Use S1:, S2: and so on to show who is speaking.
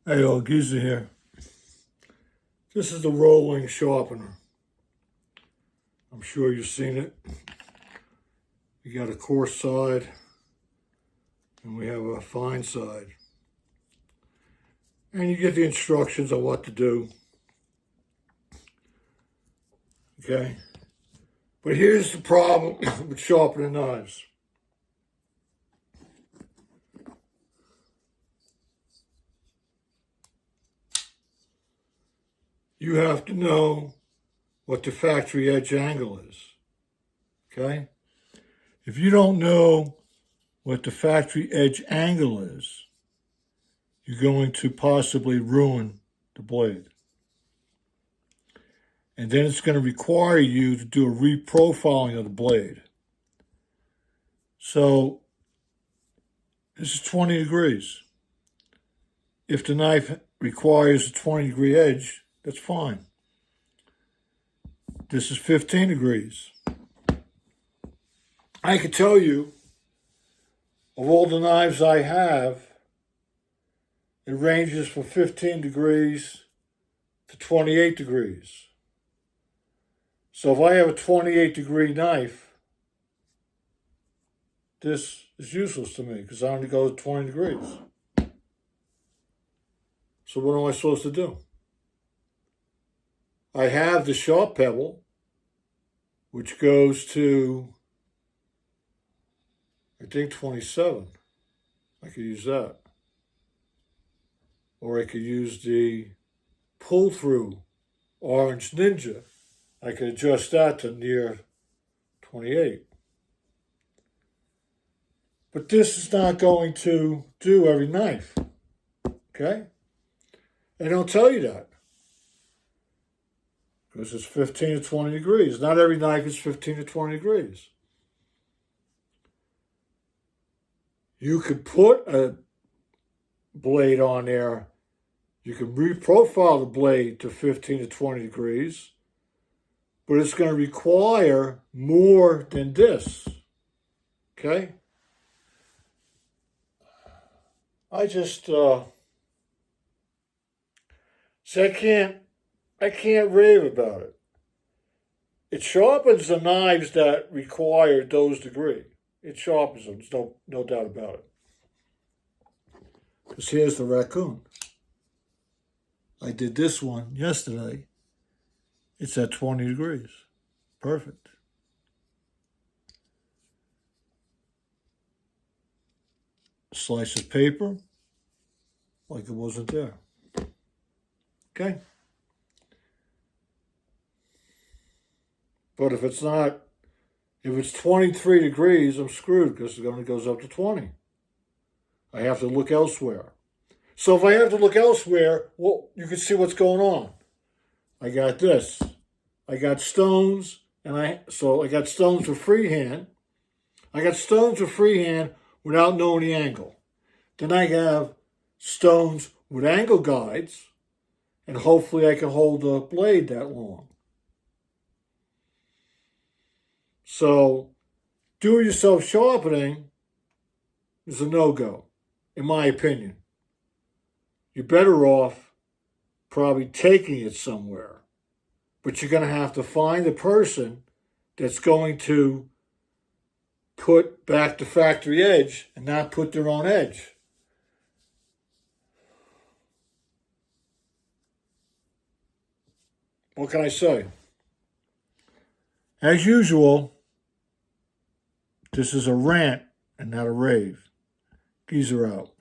S1: Hey, all Giza here. This is the rolling sharpener. I'm sure you've seen it. You got a coarse side, and we have a fine side. And you get the instructions on what to do. Okay? But here's the problem with sharpening knives. You have to know what the factory edge angle is. Okay? If you don't know what the factory edge angle is, you're going to possibly ruin the blade. And then it's going to require you to do a reprofiling of the blade. So this is 20 degrees. If the knife requires a 20-degree edge, that's fine. This is 15 degrees. I can tell you, of all the knives I have, it ranges from 15 degrees to 28 degrees. So if I have a 28-degree knife, this is useless to me because I only go 20 degrees. So what am I supposed to do? I have the sharp pebble, which goes to, I think, 27. I could use that. Or I could use the pull-through Orange Ninja. I could adjust that to near 28. But this is not going to do every knife, okay? They don't tell you that. Because it's 15 to 20 degrees. Not every knife is 15 to 20 degrees. You could put a blade on there. You can reprofile the blade to 15 to 20 degrees. But it's going to require more than this. Okay? I just, I can't rave about it. It sharpens the knives that require those degrees. It sharpens them, there's no doubt about it. Because here's the raccoon. I did this one yesterday. It's at 20 degrees. Perfect. Slice of paper, like it wasn't there. Okay? But if it's 23 degrees, I'm screwed because it only goes up to 20. I have to look elsewhere. So if I have to look elsewhere, well, you can see what's going on. I got this. I got stones, so I got stones with freehand. I got stones with freehand without knowing the angle. Then I have stones with angle guides, and hopefully I can hold the blade that long. So, do-it-yourself sharpening is a no-go, in my opinion. You're better off probably taking it somewhere. But you're going to have to find the person that's going to put back the factory edge and not put their own edge. What can I say? As usual, this is a rant and not a rave. Geezer out.